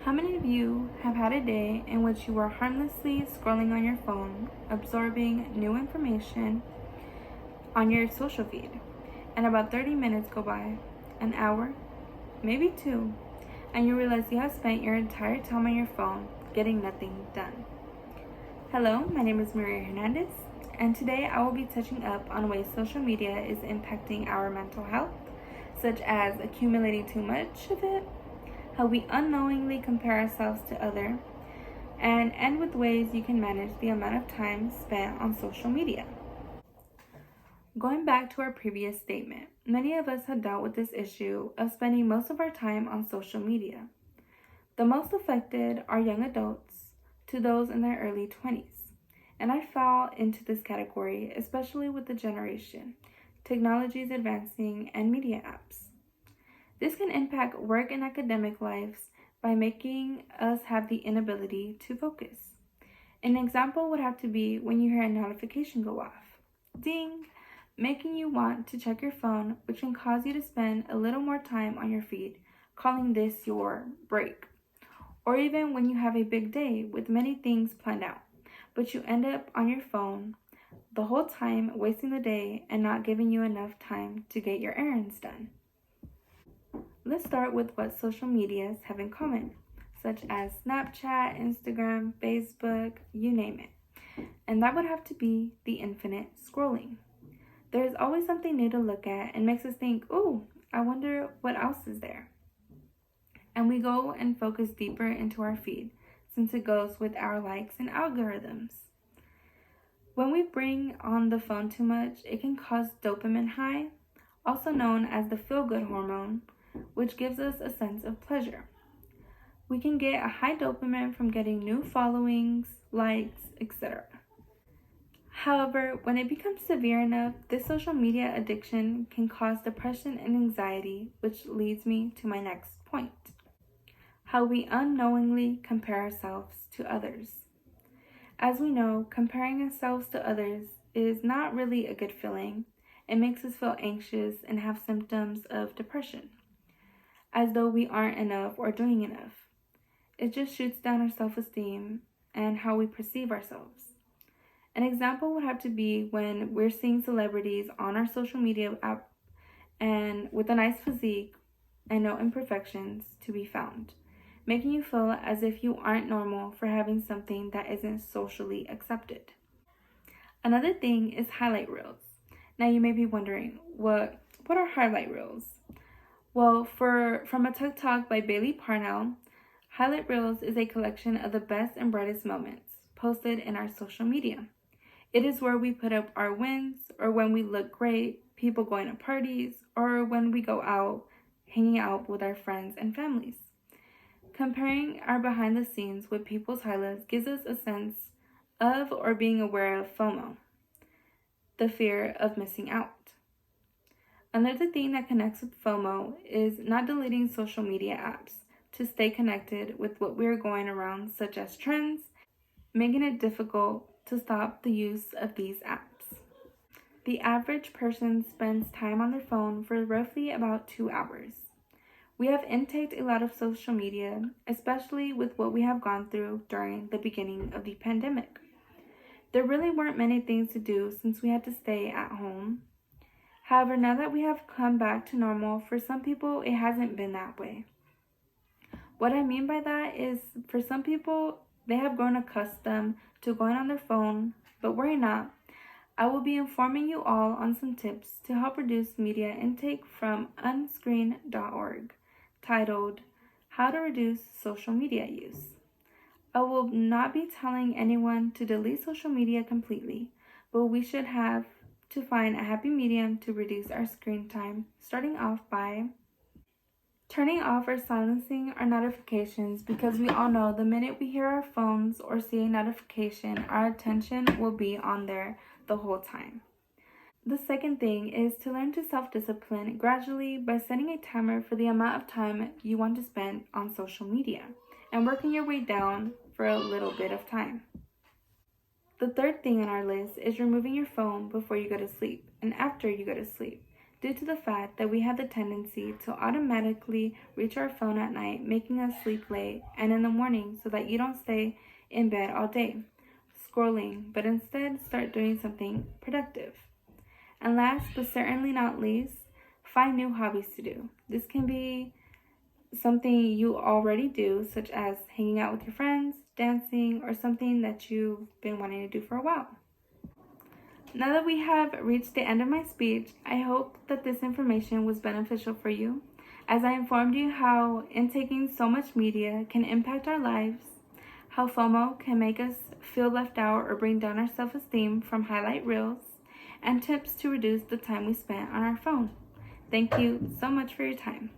How many of you have had a day in which you were harmlessly scrolling on your phone, absorbing new information on your social feed, and about 30 minutes go by, an hour, maybe two, and you realize you have spent your entire time on your phone getting nothing done? Hello, my name is Maria Hernandez, and today I will be touching up on ways social media is impacting our mental health, such as accumulating too much of it, how we unknowingly compare ourselves to others, and end with ways you can manage the amount of time spent on social media. Going back to our previous statement, many of us have dealt with this issue of spending most of our time on social media. The most affected are young adults to those in their early 20s, and I fall into this category, especially with the generation, technology is advancing, and media apps. This can impact work and academic lives by making us have the inability to focus. An example would have to be when you hear a notification go off. Ding! Making you want to check your phone, which can cause you to spend a little more time on your feed, calling this your break. Or even when you have a big day with many things planned out, but you end up on your phone the whole time, wasting the day and not giving you enough time to get your errands done. Let's start with what social medias have in common, such as Snapchat, Instagram, Facebook, you name it. And that would have to be the infinite scrolling. There's always something new to look at and makes us think, ooh, I wonder what else is there. And we go and focus deeper into our feed, since it goes with our likes and algorithms. When we bring on the phone too much, it can cause dopamine high, also known as the feel-good hormone, which gives us a sense of pleasure. We can get a high dopamine from getting new followings, likes, etc. However, when it becomes severe enough, this social media addiction can cause depression and anxiety, which leads me to my next point. How we unknowingly compare ourselves to others. As we know, comparing ourselves to others is not really a good feeling. It makes us feel anxious and have symptoms of depression, as though we aren't enough or doing enough. It just shoots down our self-esteem and how we perceive ourselves. An example would have to be when we're seeing celebrities on our social media app and with a nice physique and no imperfections to be found, making you feel as if you aren't normal for having something that isn't socially accepted. Another thing is highlight reels. Now you may be wondering, what are highlight reels? Well, from a TikTok by Bailey Parnell, highlight reels is a collection of the best and brightest moments posted in our social media. It is where we put up our wins, or when we look great, people going to parties, or when we go out, hanging out with our friends and families. Comparing our behind the scenes with people's highlights gives us a sense of or being aware of FOMO, the fear of missing out. Another thing that connects with FOMO is not deleting social media apps to stay connected with what we're going around, such as trends, making it difficult to stop the use of these apps. The average person spends time on their phone for roughly about 2 hours. We have intaked a lot of social media, especially with what we have gone through during the beginning of the pandemic. There really weren't many things to do since we had to stay at home. However, now that we have come back to normal, for some people it hasn't been that way. What I mean by that is, for some people, they have grown accustomed to going on their phone, but worry not. I will be informing you all on some tips to help reduce media intake from unscreen.org, titled, How to Reduce Social Media Use. I will not be telling anyone to delete social media completely, but we should have to find a happy medium to reduce our screen time, starting off by turning off or silencing our notifications, because we all know the minute we hear our phones or see a notification, our attention will be on there the whole time. The second thing is to learn to self-discipline gradually by setting a timer for the amount of time you want to spend on social media and working your way down for a little bit of time. The third thing on our list is removing your phone before you go to sleep and after you go to sleep due to the fact that we have the tendency to automatically reach our phone at night, making us sleep late and in the morning so that you don't stay in bed all day scrolling, but instead start doing something productive. And last but certainly not least, find new hobbies to do. This can be something you already do, such as hanging out with your friends, dancing, or something that you've been wanting to do for a while. Now that we have reached the end of my speech, I hope that this information was beneficial for you, as I informed you how intaking so much media can impact our lives, how FOMO can make us feel left out or bring down our self-esteem from highlight reels, and tips to reduce the time we spend on our phone. Thank you so much for your time.